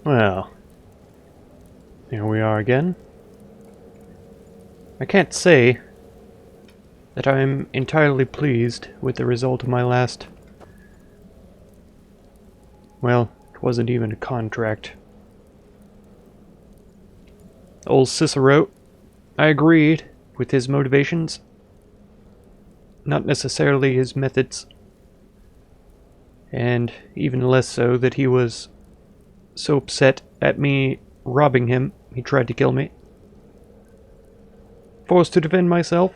Well, here we are again. I can't say that I'm entirely pleased with the result of my last... Well, it wasn't even a contract. Old Cicero, I agreed with his motivations, not necessarily his methods, and even less so that he was so upset at me robbing him, he tried to kill me. Forced to defend myself,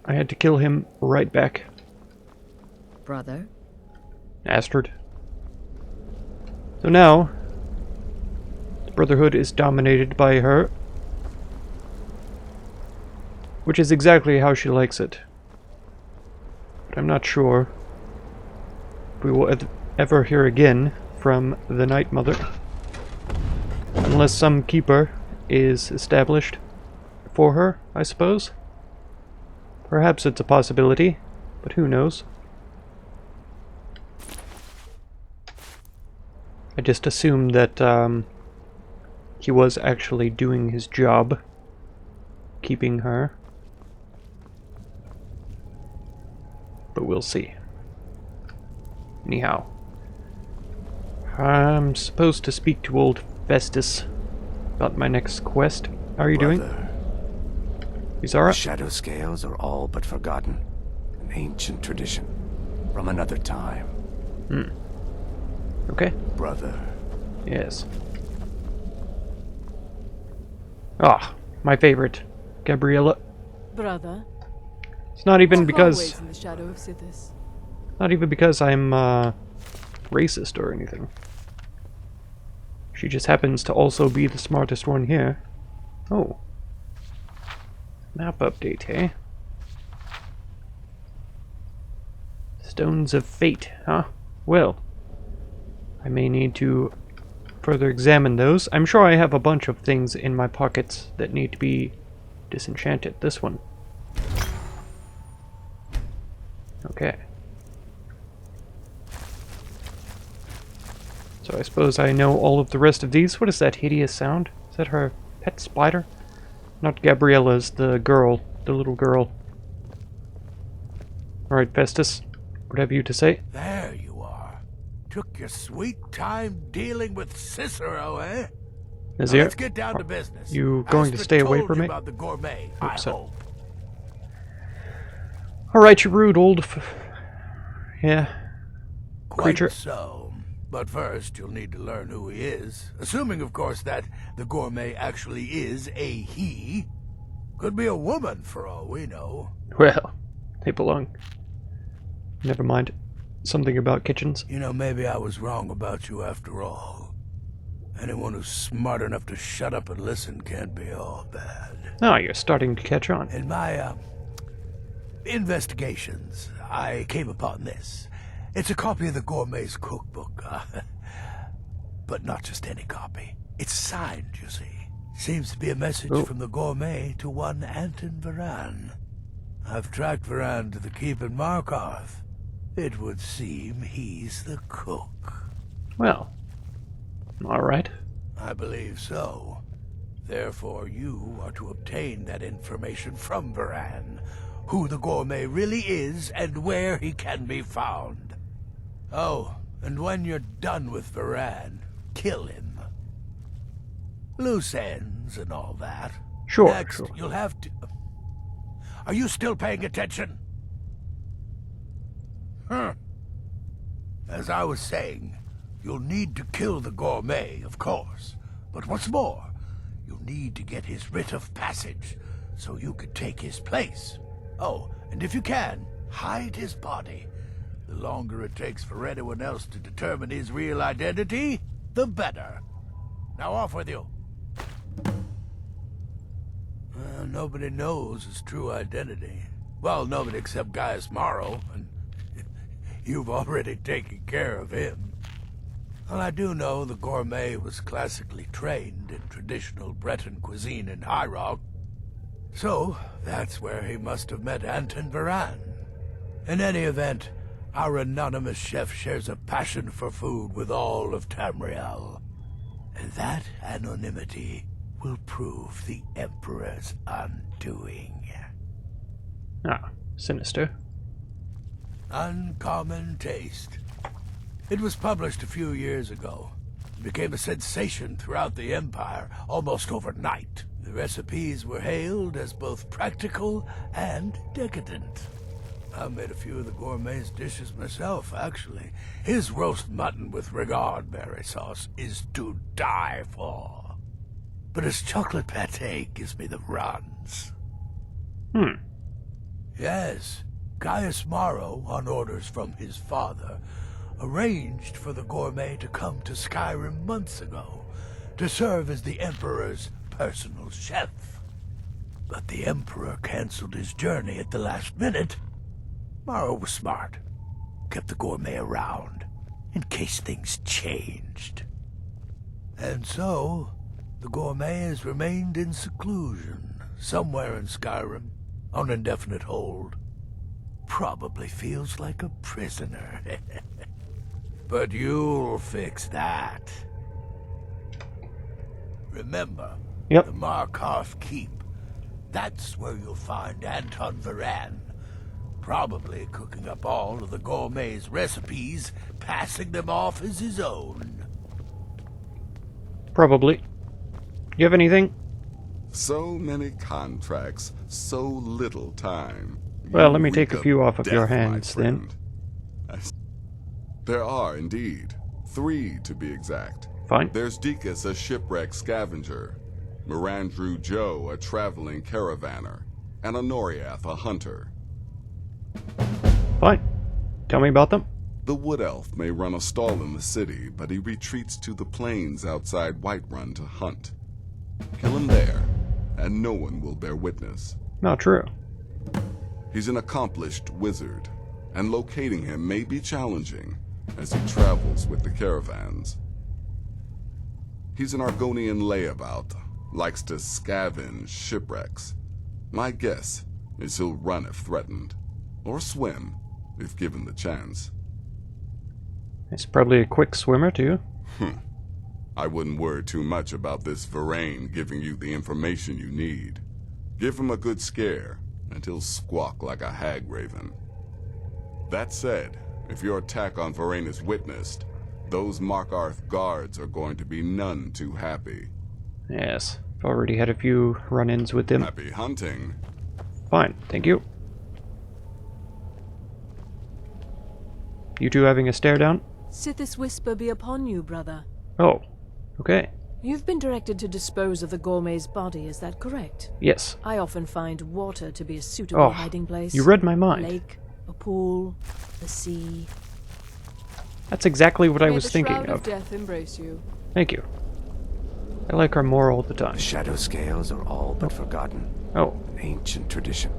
I had to kill him right back. Brother? Astrid. So now, the Brotherhood is dominated by her, which is exactly how she likes it. But I'm not sure if we will ever hear again from the Night Mother, unless some keeper is established for her, I suppose. Perhaps it's a possibility, but who knows? I just assumed that he was actually doing his job, keeping her. But we'll see. Anyhow, I'm supposed to speak to old Festus about my next quest. How are you doing? Izara? The shadow scales are all but forgotten. An ancient tradition from another time. Okay. Brother. Yes. Ah, my favorite. Gabriella. Brother. It's not even Walk because... always in the shadow of Sithis. Not even because I'm, racist or anything. She just happens to also be the smartest one here. Oh. Map update, eh? Stones of Fate, huh? Well, I may need to further examine those. I'm sure I have a bunch of things in my pockets that need to be disenchanted. This one. Okay. So I suppose I know all of the rest of these. What is that hideous sound? Is that her pet spider? Not Gabriella's, the girl. The little girl. Alright, Festus. What have you to say? There you are. Took your sweet time dealing with Cicero, eh? Now Nazir, let's get down to business. you going to stay away from me? About the Gourmet, I hope. Alright, you rude old... yeah. Creature. Quite so. But first, you'll need to learn who he is. Assuming, of course, that the Gourmet actually is a he. Could be a woman, for all we know. Well, they belong. Never mind. Something about kitchens. You know, maybe I was wrong about you after all. Anyone who's smart enough to shut up and listen can't be all bad. Oh, you're starting to catch on. In my, investigations, I came upon this. It's a copy of the Gourmet's cookbook, but not just any copy. It's signed, you see. Seems to be a message from the Gourmet to one Anton Varan. I've tracked Varan to the keep in Markarth. It would seem he's the cook. Well, alright. I believe so. Therefore, you are to obtain that information from Varan, who the Gourmet really is and where he can be found. Oh, and when you're done with Varan, kill him. Loose ends and all that. Sure, Next, sure. You'll have to... Are you still paying attention? As I was saying, you'll need to kill the Gourmet, of course. But what's more, you'll need to get his writ of passage, so you could take his place. Oh, and if you can, hide his body. The longer it takes for anyone else to determine his real identity, the better. Now off with you. Nobody knows his true identity. Well, nobody except Gaius Morrow, and you've already taken care of him. Well, I do know the Gourmet was classically trained in traditional Breton cuisine in High Rock. So, that's where he must have met Anton Varan. In any event, Our anonymous chef shares a passion for food with all of Tamriel. And that anonymity will prove the Emperor's undoing. Ah, sinister. Uncommon Taste. It was published a few years ago. It became a sensation throughout the Empire almost overnight. The recipes were hailed as both practical and decadent. I made a few of the Gourmet's dishes myself, actually. His roast mutton with regard berry sauce is to die for. But his chocolate pate gives me the runs. Yes, Gaius Morrow, on orders from his father, arranged for the Gourmet to come to Skyrim months ago to serve as the Emperor's personal chef. But the Emperor canceled his journey at the last minute. Morrow was smart. Kept the Gourmet around, in case things changed. And so, the Gourmet has remained in seclusion, somewhere in Skyrim, on indefinite hold. Probably feels like a prisoner. But you'll fix that. Remember, Yep. the Markarth Keep. That's where you'll find Anton Varan. Probably cooking up all of the Gourmet's recipes, passing them off as his own. Probably. You have anything? So many contracts, so little time. Well, You let me take reek a few of off of your death, my hands, then. friend. There are, indeed. 3, to be exact. Fine. There's Dekas, a shipwreck scavenger, Mirandru Joe, a traveling caravaner, and Honoriath, a hunter. Fine. Tell me about them. The Wood Elf may run a stall in the city, but he retreats to the plains outside Whiterun to hunt. Kill him there, and no one will bear witness. Not true. He's an accomplished wizard, and locating him may be challenging as he travels with the caravans. He's an Argonian layabout, likes to scavenge shipwrecks. My guess is he'll run if threatened, or swim if given the chance. He's probably a quick swimmer, too. I wouldn't worry too much about this Varane giving you the information you need. Give him a good scare, and he'll squawk like a hag raven. That said, if your attack on Varane is witnessed, those Markarth guards are going to be none too happy. Yes. I've already had a few run-ins with them. Happy hunting. Fine. Thank you. You two having a stare down? Sithis whisper be upon you, brother. Oh. Okay. You've been directed to dispose of the Gourmet's body, is that correct? Yes. I often find water to be a suitable hiding place. You read my A mind. lake, a pool, the sea. That's exactly what I May was the thinking shroud of. death embrace you. Thank you. I like our more all the time. The shadow scales are all but forgotten. Oh, An ancient tradition.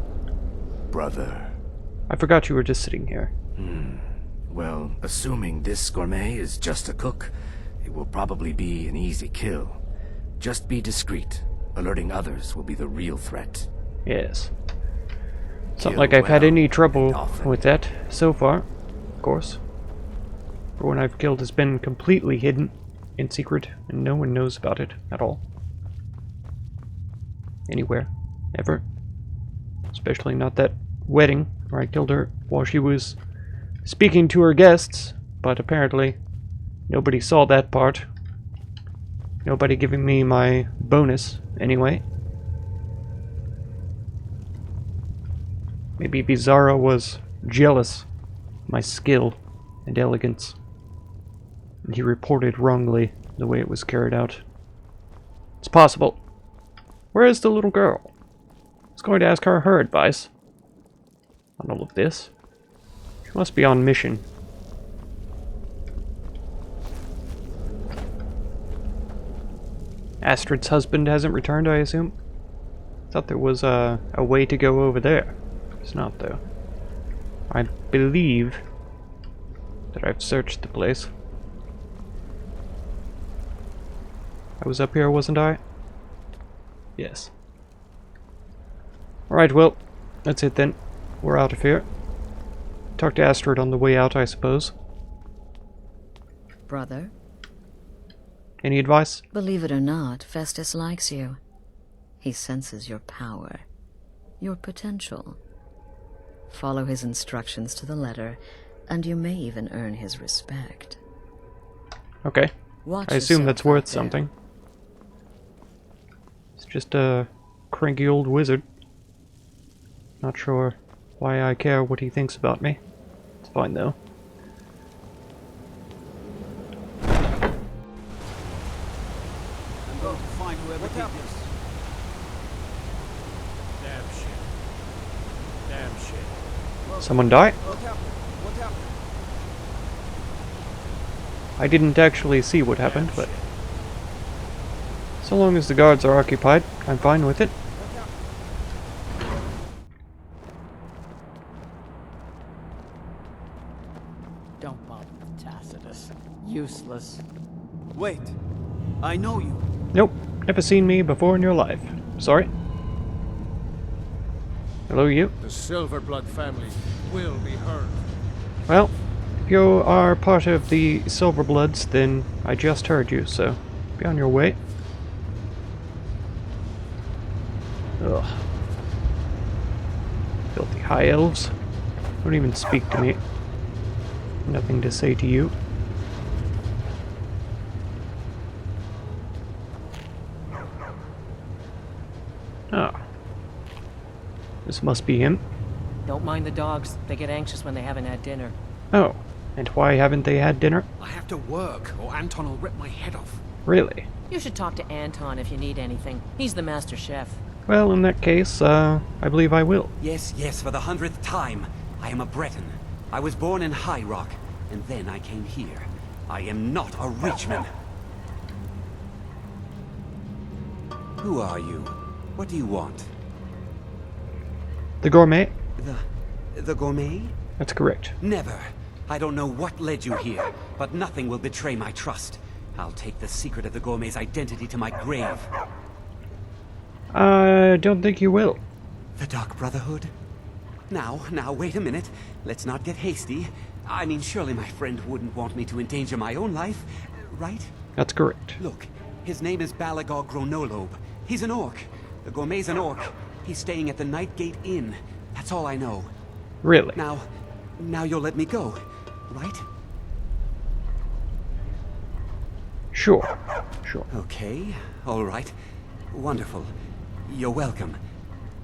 Brother. I forgot you were just sitting here. Well, assuming this Gourmet is just a cook, it will probably be an easy kill. Just be discreet. Alerting others will be the real threat. Yes. It's not Kill like I've had well any and trouble often. with that so far, of course. Everyone I've killed has been completely hidden, in secret, and no one knows about it at all. Anywhere. Ever. Especially not that wedding where I killed her while she was speaking to her guests, but apparently nobody saw that part. Nobody giving me my bonus, anyway. Maybe Bizarro was jealous of my skill and elegance, and he reported wrongly the way it was carried out. It's possible. Where is the little girl? I was going to ask her advice on all of this. She must be on mission. Astrid's husband hasn't returned, I assume? Thought there was a way to go over there. It's not, though. I believe that I've searched the place. I was up here, wasn't I? Yes. Alright, well, that's it then. We're out of here. Talk to Astrid on the way out, I suppose. Brother, Any advice? believe it or not, Festus likes you. He senses your power, your potential. Follow his instructions to the letter, and you may even earn his respect. Okay. Watch I assume yourself that's out worth there. something. It's just a cranky old wizard. Not sure why I care what he thinks about me. It's fine though. I'm going to find whoever did this. Damn shit. Someone die? What happened? What happened? I didn't actually see what happened, but so long as the guards are occupied, I'm fine with it. Don't bother with Tacitus. Useless. Wait. I know you. Nope, never seen me before in your life. Sorry. Hello, you. The Silverblood family will be heard. Well, if you are part of the Silverbloods, then I just heard you, so be on your way. Ugh. Filthy high elves. Don't even speak to me. Nothing to say to you. Ah. This must be him. Don't mind the dogs. They get anxious when they haven't had dinner. Oh. And why haven't they had dinner? I have to work, or Anton will rip my head off. Really? You should talk to Anton if you need anything. He's the master chef. Well, in that case, I believe I will. Yes, yes, for the 100th time. I am a Breton. I was born in High Rock, and then I came here. I am not a rich man. Who are you? What do you want? The Gourmet? The Gourmet? That's correct. Never. I don't know what led you here, but nothing will betray my trust. I'll take the secret of the Gourmet's identity to my grave. I don't think you will. The Dark Brotherhood? Now, wait a minute. Let's not get hasty. I mean, surely my friend wouldn't want me to endanger my own life, right? That's correct. Look, his name is Balagor gro-nolob. He's an orc. The Gourmet's an orc. He's staying at the Nightgate Inn. That's all I know. Really? Now you'll let me go, right? Sure. Sure. Okay, all right. Wonderful. You're welcome.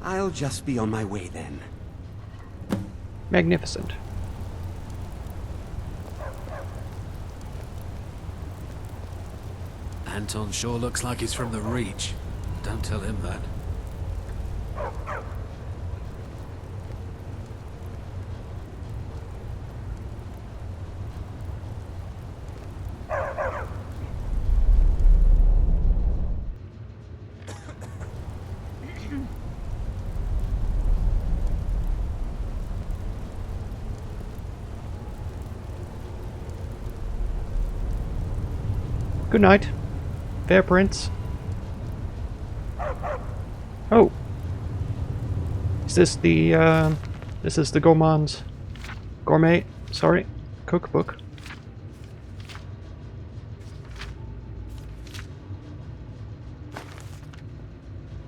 I'll just be on my way then. Magnificent. Anton sure looks like he's from the Reach. Don't tell him that. Good night, fair prince. Oh. Is this the, this is the Gourmet, sorry, cookbook.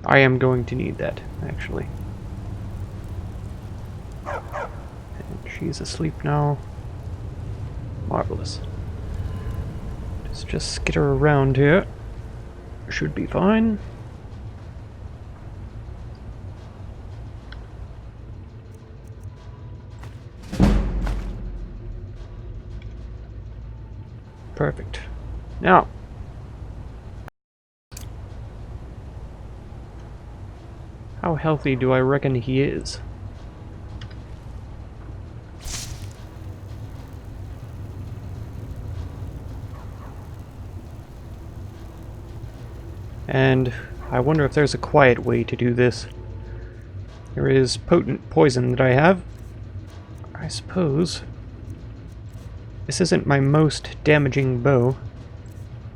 I am going to need that, actually. And she's asleep now. Marvelous. Just skitter around here. Should be fine. Perfect. Now, how healthy do I reckon he is? And I wonder if there's a quiet way to do this. There is potent poison that I have. I suppose. This isn't my most damaging bow,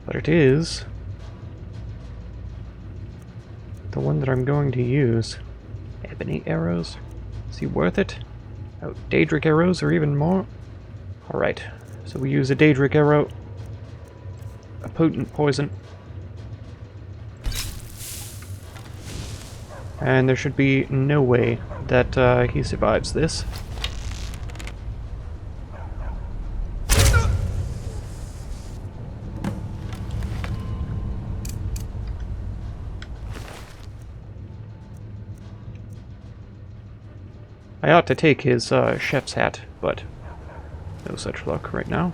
but it is the one that I'm going to use. Ebony arrows. Is he worth it? Oh, Daedric arrows or even more? Alright, so we use a Daedric arrow. A potent poison. And there should be no way that he survives this. I ought to take his chef's hat, but no such luck right now.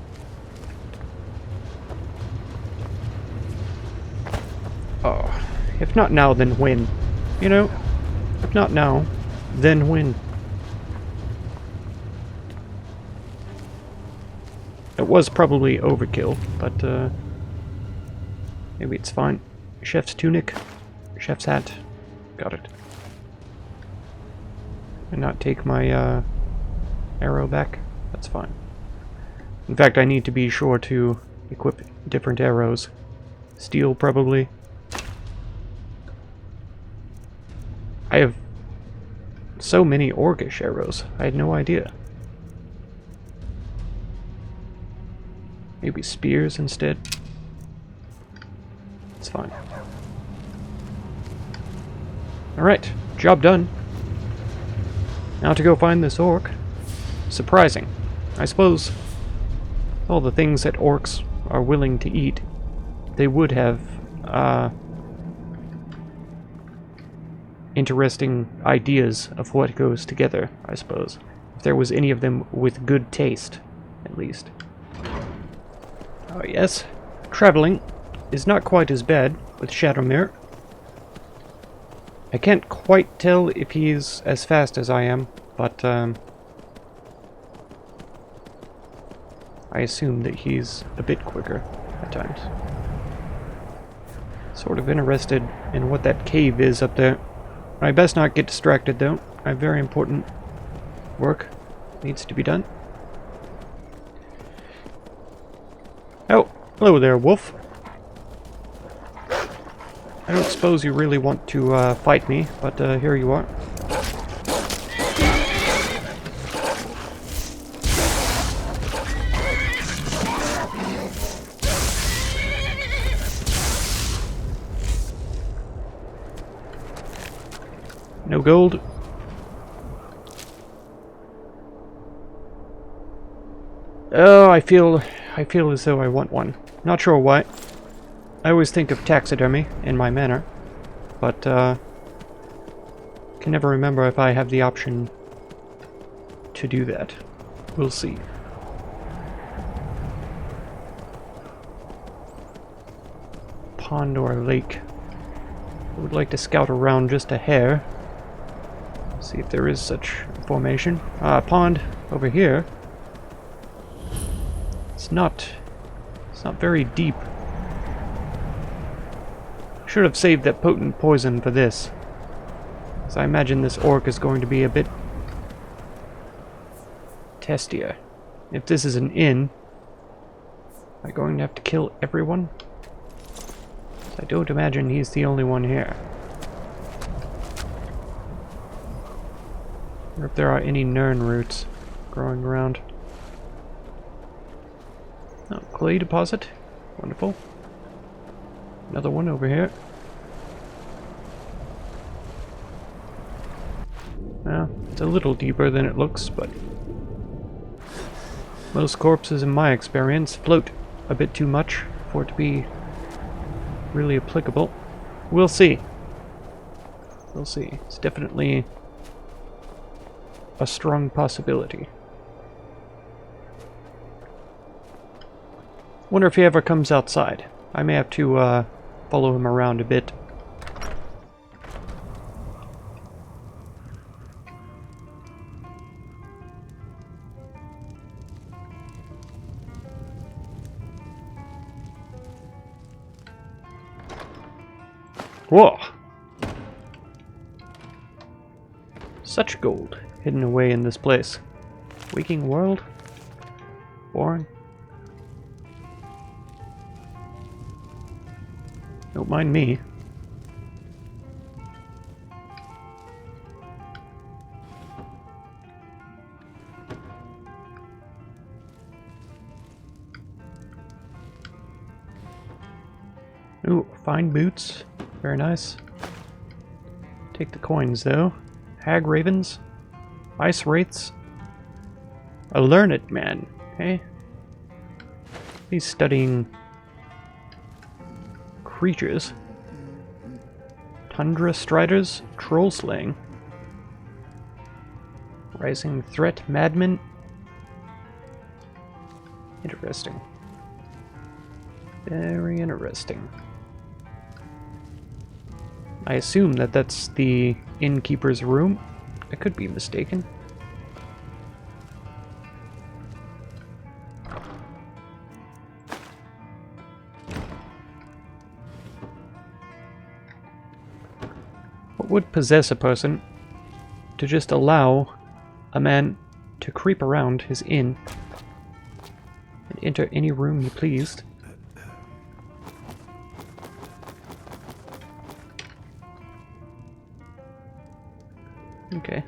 Oh, if not now, then when? You know, if not now, then when? It was probably overkill, but maybe it's fine. Chef's tunic, chef's hat, got it. And not take my arrow back, that's fine. In fact, I need to be sure to equip different arrows. Steel, probably. I have so many orcish arrows. I had no idea. Maybe spears instead. It's fine. Alright, job done. Now to go find this orc. Surprising. I suppose all the things that orcs are willing to eat, they would have interesting ideas of what goes together, I suppose. If there was any of them with good taste, at least. Oh yes, traveling is not quite as bad with Shadowmere. I can't quite tell if he's as fast as I am, but I assume that he's a bit quicker at times. Sort of interested in what that cave is up there. I best not get distracted though. I have very important work needs to be done. Oh, hello there, wolf. I don't suppose you really want to fight me, but here you are. No gold. Oh, I feel as though I want one. Not sure why. I always think of taxidermy in my manner, but can never remember if I have the option to do that. We'll see. Pond or lake. I would like to scout around just a hair. See if there is such formation. Pond over here. It's not very deep. Should have saved that potent poison for this. So I imagine this orc is going to be a bit testier. If this is an inn, am I going to have to kill everyone? I don't imagine he's the only one here. Or if there are any Nern roots growing around. Oh, clay deposit. Wonderful. Another one over here. Well, it's a little deeper than it looks, but most corpses, in my experience, float a bit too much for it to be really applicable. We'll see. We'll see. It's definitely a strong possibility. Wonder if he ever comes outside. I may have to follow him around a bit. Whoa! Such gold hidden away in this place. Waking world? Boring. Don't mind me. Ooh, fine boots. Very nice. Take the coins, though. Hag ravens. Ice wraiths. A learned man, okay? He's studying creatures. Tundra striders. Troll slaying. Rising threat madman. Interesting. Very interesting. I assume that that's the innkeeper's room. I could be mistaken. What would possess a person to just allow a man to creep around his inn and enter any room he pleased? Okay.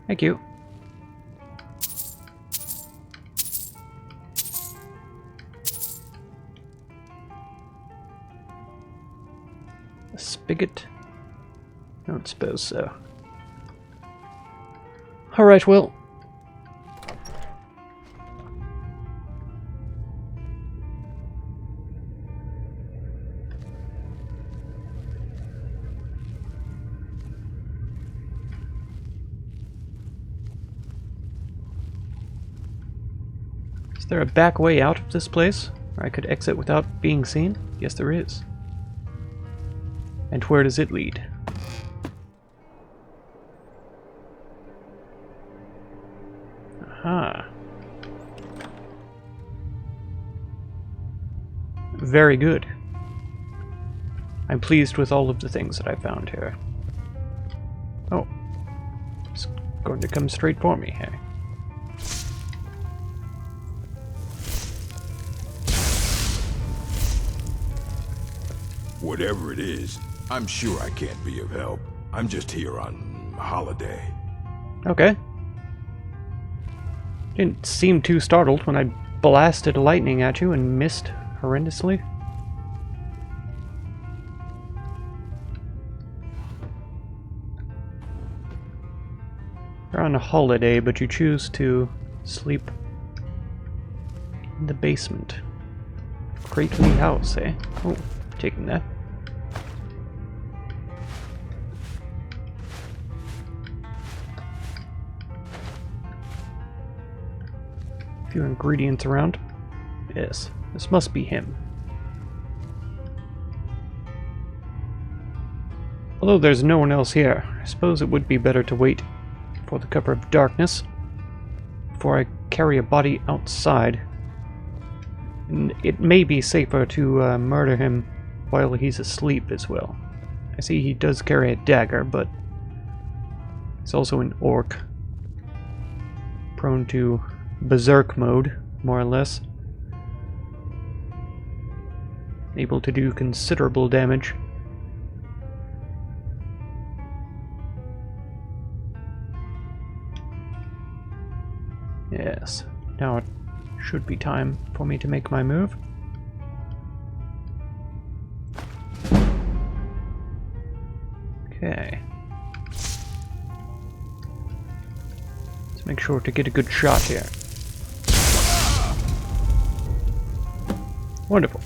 Thank you. A spigot? I don't suppose so. Alright, well. Is there a back way out of this place where I could exit without being seen? Yes, there is. And where does it lead? Aha. Very good. I'm pleased with all of the things that I found here. Oh. It's going to come straight for me, hey? Whatever it is, I'm sure I can't be of help. I'm just here on holiday. Okay. Didn't seem too startled when I blasted lightning at you and missed horrendously. You're on a holiday, but you choose to sleep in the basement. Crately house, eh? Oh, taking that. Few ingredients around. Yes, this must be him. Although there's no one else here, I suppose it would be better to wait for the cover of darkness before I carry a body outside. And it may be safer to murder him while he's asleep as well. I see he does carry a dagger, but he's also an orc, prone to berserk mode, more or less. Able to do considerable damage. Yes, now it should be time for me to make my move. Okay. Let's make sure to get a good shot here. Wonderful.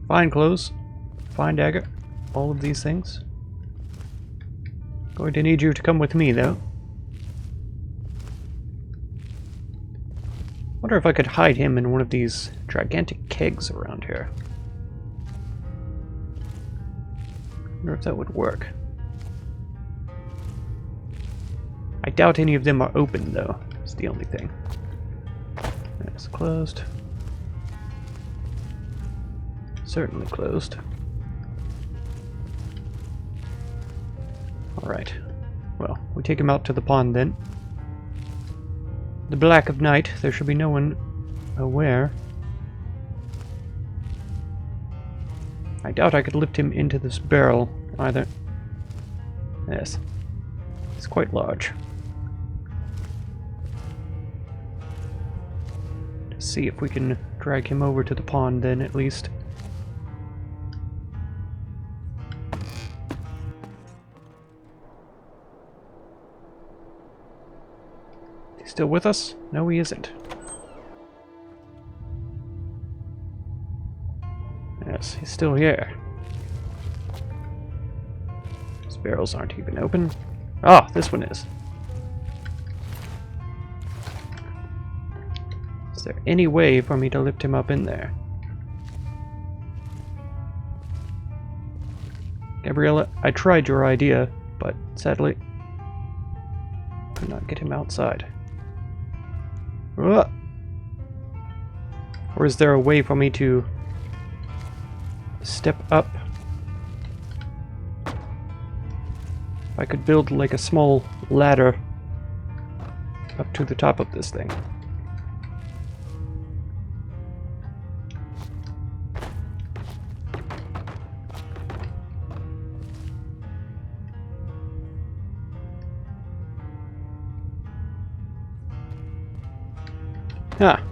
Fine clothes, fine dagger, all of these things. Going to need you to come with me, though. Wonder if I could hide him in one of these gigantic kegs around here. Wonder if that would work. I doubt any of them are open, though. That's the only thing. That's closed. Certainly closed. Alright. Well, we take him out to the pond then. The black of night, there should be no one aware. I doubt I could lift him into this barrel either. Yes. It's quite large. Let's see if we can drag him over to the pond then, at least. Is he still with us? No, he isn't. Yes, he's still here. These barrels aren't even open. Ah, this one is. Is there any way for me to lift him up in there? Gabriella, I tried your idea, but sadly, could not get him outside. Ugh. Or is there a way for me to step up? I could build like a small ladder up to the top of this thing. Ah.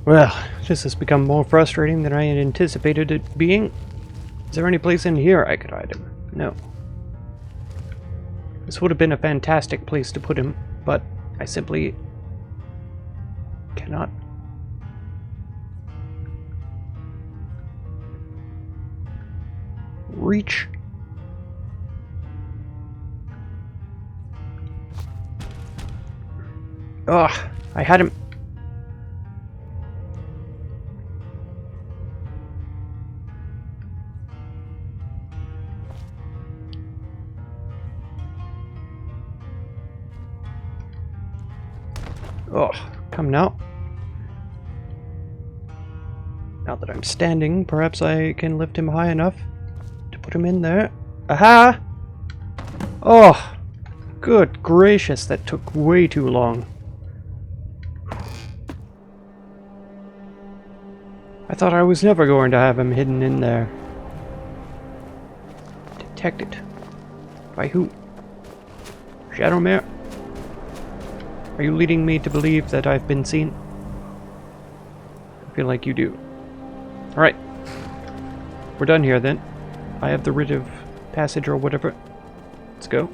Well, this has become more frustrating than I had anticipated it being. Is there any place in here I could hide him? No. This would have been a fantastic place to put him, but I simply cannot. Reach. Ugh, I had him. Oh, come now. Now that I'm standing, perhaps I can lift him high enough to put him in there. Aha! Oh, good gracious, that took way too long. I thought I was never going to have him hidden in there. Detected. By who? Shadowmare? Are you leading me to believe that I've been seen? I feel like you do. Alright. We're done here then. I have the writ of passage or whatever. Let's go.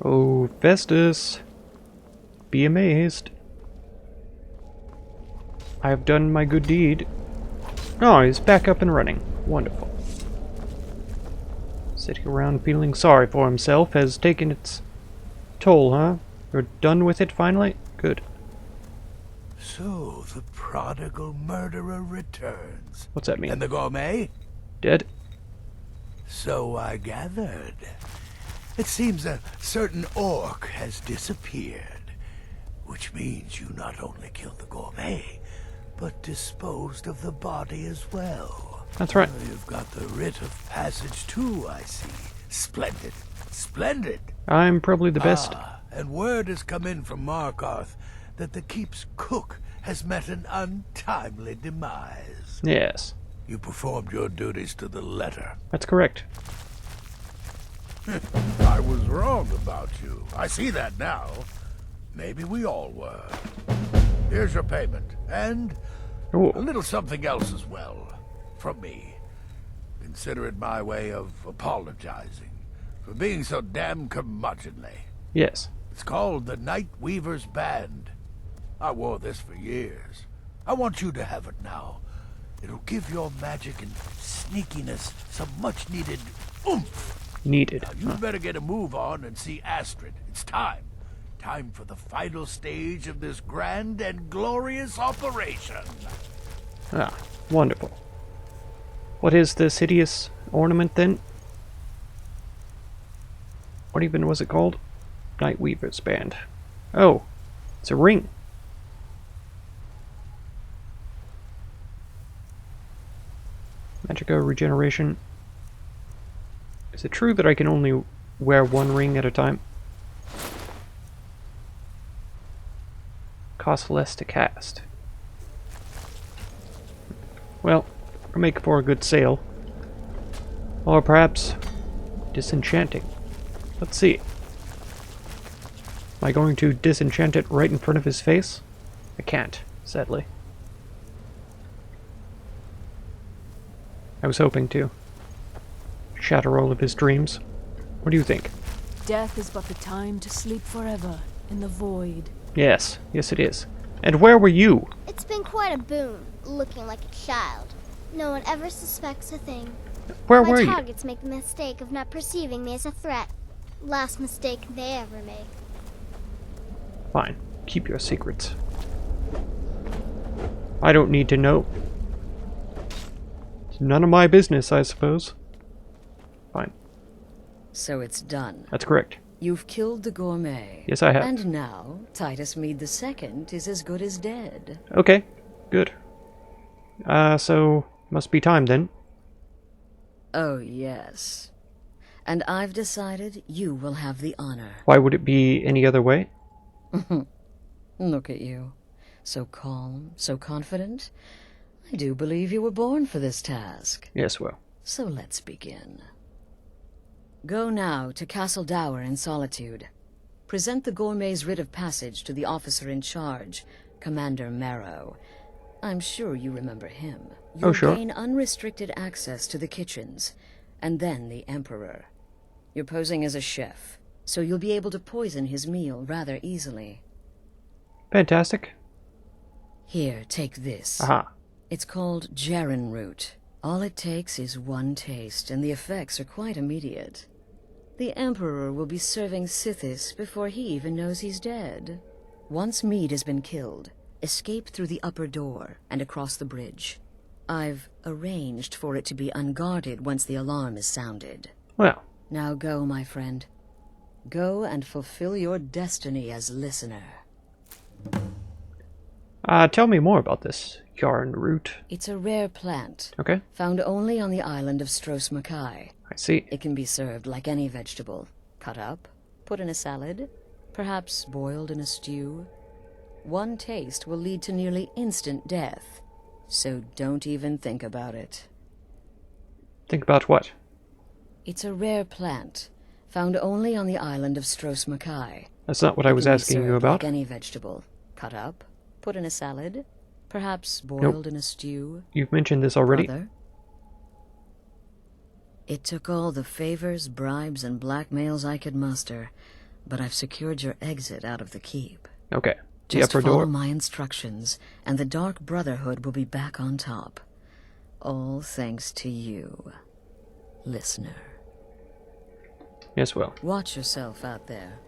Oh, Festus. Be amazed. I have done my good deed. Oh, he's back up and running. Wonderful. Sitting around feeling sorry for himself has taken its toll, huh? You're done with it finally? Good. So, the prodigal murderer returns. What's that mean? And the gourmet? Dead? So I gathered. It seems a certain orc has disappeared, which means you not only killed the gourmet, but disposed of the body as well. That's right. You've got the writ of passage too, I see. Splendid. Splendid. I'm probably the best. And word has come in from Markarth that the keep's cook has met an untimely demise. Yes. You performed your duties to the letter. That's correct. I was wrong about you. I see that now. Maybe we all were. Here's your payment. And Ooh. a little something else as well. From me. Consider it my way of apologizing for being so damn curmudgeonly. Yes. It's called the Night Weaver's Band. I wore this for years. I want you to have it now. It'll give your magic and sneakiness some much-needed oomph. Needed. Now, you'd better get a move on and see Astrid. It's time. Time for the final stage of this grand and glorious operation. Ah, wonderful. What is this hideous ornament then? What even was it called? Night Weaver's Band. Oh, it's a ring. Magica regeneration. Is it true that I can only wear one ring at a time? Costs less to cast. Well, or make for a good sale. Or perhaps disenchanting. Let's see. Am I going to disenchant it right in front of his face? I can't, sadly. I was hoping to shatter all of his dreams. What do you think? Death is but the time to sleep forever in the void. Yes, yes it is. And where were you? It's been quite a boon, looking like a child. No one ever suspects a thing. Where were you? My targets make the mistake of not perceiving me as a threat. Last mistake they ever make. Fine. Keep your secrets. I don't need to know. It's none of my business, I suppose. Fine. So it's done. That's correct. You've killed the Gourmet. Yes, I have. And now, Titus Mead II is as good as dead. Okay. Good. So, must be time then. Oh, yes. And I've decided you will have the honor. Why would it be any other way? Look at you. So calm, so confident. I do believe you were born for this task. Yes, well. So let's begin. Go now to Castle Dower in Solitude. Present the Gourmet's writ of passage to the officer in charge, Commander Marrow. I'm sure you remember him. You'll sure. gain unrestricted access to the kitchens, and then the Emperor. You're posing as a chef, so you'll be able to poison his meal rather easily. Fantastic. Here, take this. Aha. It's called Jarren root. All it takes is one taste, and the effects are quite immediate. The Emperor will be serving Sithis before he even knows he's dead. Once Mead has been killed, escape through the upper door and across the bridge. I've arranged for it to be unguarded once the alarm is sounded. Well. Now go, my friend. Go and fulfill your destiny as listener. Tell me more about this yarn root. It's a rare plant. Okay. Found only on the island of Stros Mackay. I see. It can be served like any vegetable. Cut up, put in a salad, perhaps boiled in a stew. One taste will lead to nearly instant death, so don't even think about it. Think about what? It's a rare plant, found only on the island of Stros Mackay. That's not what I was asking you about. Like any vegetable. Cut up, put in a salad, perhaps boiled in a stew. You've mentioned this already. Brother, it took all the favors, bribes, and blackmails I could muster, but I've secured your exit out of the keep. Okay. The Just upper follow door. my instructions, and the Dark Brotherhood will be back on top. All thanks to you, listener. Yes, well. Watch yourself out there.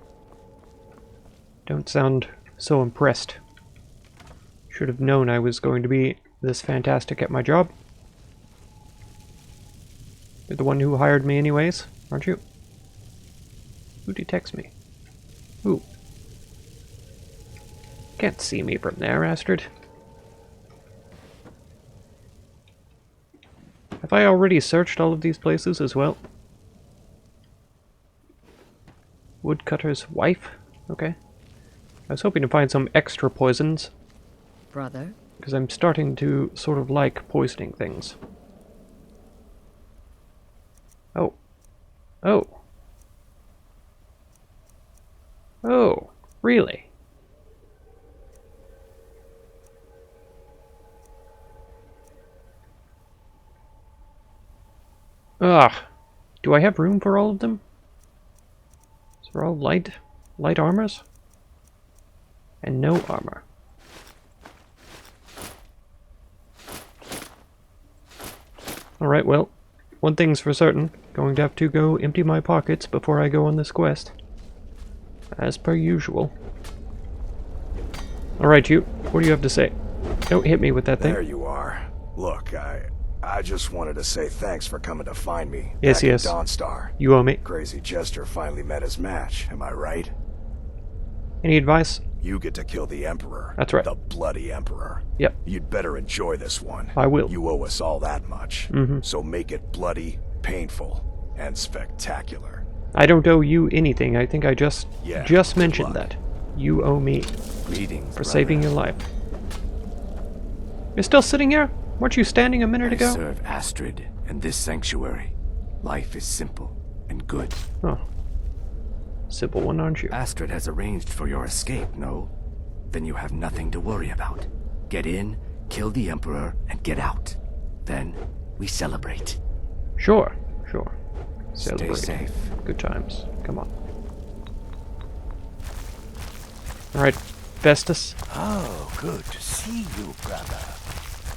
Don't sound so impressed. Should have known I was going to be this fantastic at my job. You're the one who hired me anyways, aren't you? Who detects me? Who? Can't see me from there, Astrid. Have I already searched all of these places as well? Woodcutter's wife? Okay. I was hoping to find some extra poisons. Brother? Because I'm starting to sort of like poisoning things. Oh. Oh. Oh, really? Ugh. Do I have room for all of them? So they're all light armors? And no armor. Alright, well, one thing's for certain. Going to have to go empty my pockets before I go on this quest. As per usual. Alright, you. What do you have to say? Don't hit me with that thing. There you are. Look, I just wanted to say thanks for coming to find me. Yes, back in yes. Dawnstar. You owe me. Crazy Jester finally met his match, am I right? Any advice? You get to kill the Emperor. That's right. The bloody Emperor. Yep. You'd better enjoy this one. I will. You owe us all that much. So make it bloody, painful, and spectacular. I don't owe you anything. I think I just mentioned luck. that. You owe me. Greetings, for saving your life. You're still sitting here? Weren't you standing a minute I ago? serve Astrid and this sanctuary. Life is simple and good. Oh. Simple one, aren't you? Astrid has arranged for your escape, no? Then you have nothing to worry about. Get in, kill the Emperor, and get out. Then we celebrate. Sure, sure. Celebrate. Stay safe. Good times. Come on. Alright, Festus. Oh, good to see you, brother.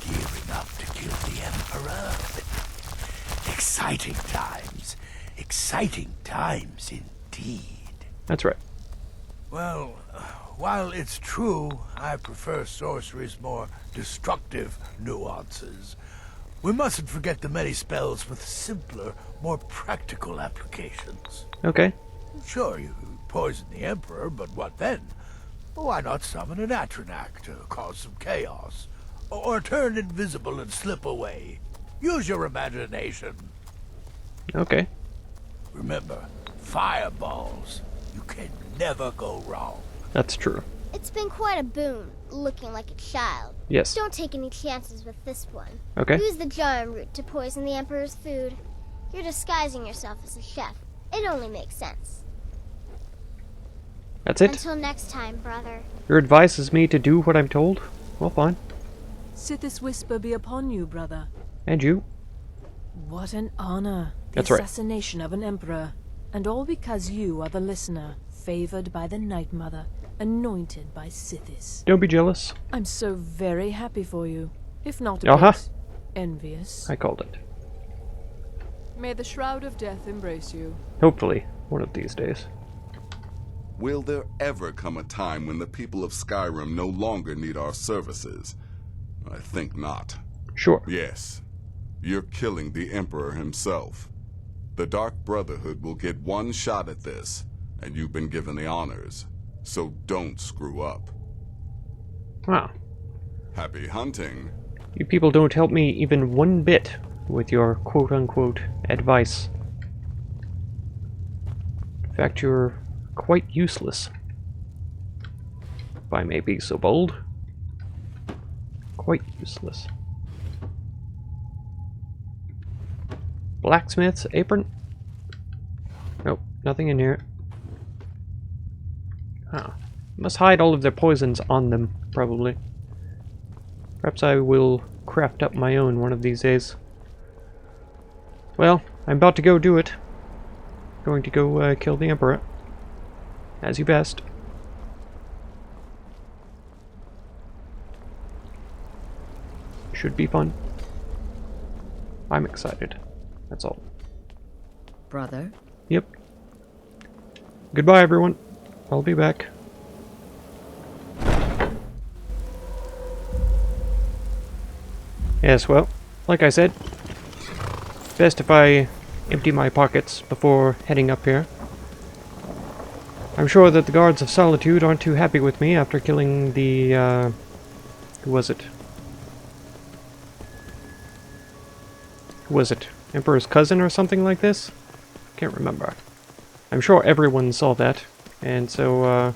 Gearing up to kill the Emperor. Exciting times. Exciting times indeed. That's right. Well, while it's true I prefer sorcery's more destructive nuances, we mustn't forget the many spells with simpler, more practical applications. Okay. Sure, you poison the Emperor, but what then? Why not summon an Atronak to cause some chaos? Or turn invisible and slip away? Use your imagination. Okay. Remember, fireballs. You can never go wrong. That's true. It's been quite a boon, looking like a child. Yes. Don't take any chances with this one. Okay. Use the jarm root to poison the Emperor's food. You're disguising yourself as a chef. It only makes sense. That's it? Until next time, brother. Your advice is me to do what I'm told? Well, fine. Sithis whisper be upon you, brother. And you? What an honor. The That's right. assassination of an emperor. And all because you are the listener, favored by the Night Mother, anointed by Sithis. Don't be jealous. I'm so very happy for you. If not a Uh-huh. bit envious. I called it. May the shroud of death embrace you. Hopefully, one of these days. Will there ever come a time when the people of Skyrim no longer need our services? I think not. Sure. Yes. You're killing the Emperor himself. The Dark Brotherhood will get one shot at this, and you've been given the honors. So don't screw up. Wow. Happy hunting. You people don't help me even one bit with your quote-unquote advice. In fact, you're quite useless. If I may be so bold. Quite useless. Blacksmith's apron? Nope, nothing in here. Ah, must hide all of their poisons on them, probably. Perhaps I will craft up my own one of these days. Well, I'm about to go do it. Going to go kill the Emperor. As you best. Should be fun. I'm excited. That's all. Brother? Yep. Goodbye, everyone. I'll be back. Yes, well, like I said, best if I empty my pockets before heading up here. I'm sure that the Guards of Solitude aren't too happy with me after killing the, who was it? Who was it? Emperor's cousin or something like this? Can't remember. I'm sure everyone saw that, and so,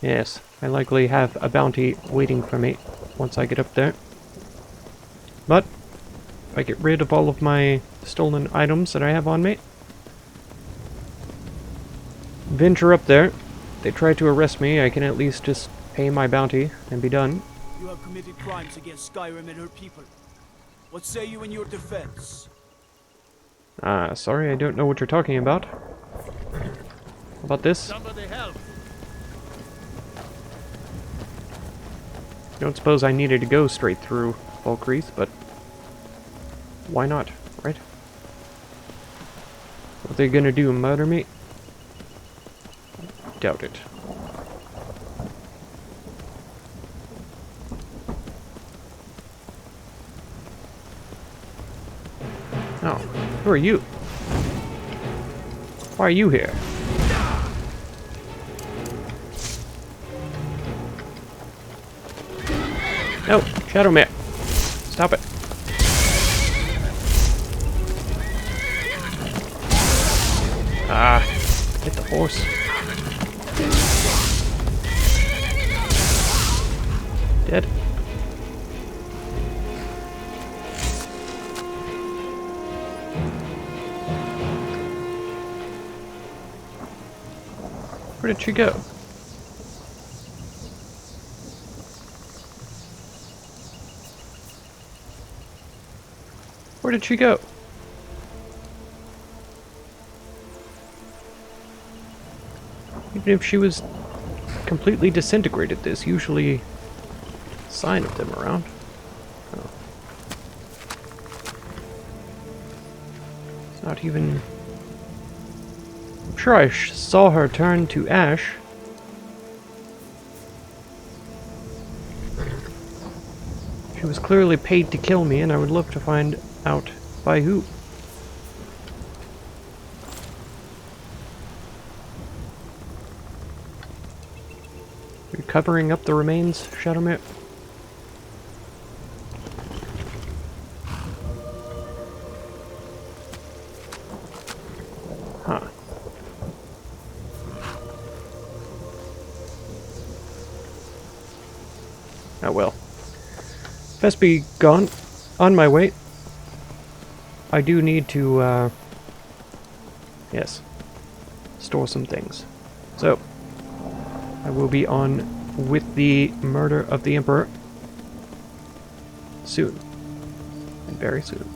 yes, I likely have a bounty waiting for me once I get up there. But, if I get rid of all of my stolen items that I have on me, venture up there, if they try to arrest me, I can at least just pay my bounty and be done. You have committed crimes against Skyrim and her people. What say you in your defense? Sorry, I don't know what you're talking about. How about this? Somebody help! Don't suppose I needed to go straight through Valkyries, but why not, right? What are they gonna do, murder me? Doubt it. Oh, who are you? Why are you here? No, Shadowmare. Stop it. Ah, hit the horse. Dead. Where did she go? Where did she go? Even if she was completely disintegrated, there's usually a sign of them around. Oh. It's not even... I'm sure I saw her turn to ash. She was clearly paid to kill me, and I would love to find out by who. Are you covering up the remains, Shadowmare? Huh. Oh well. Best be gone. On my way. I do need to, yes, store some things. So, I will be on with the murder of the Emperor soon. And very soon.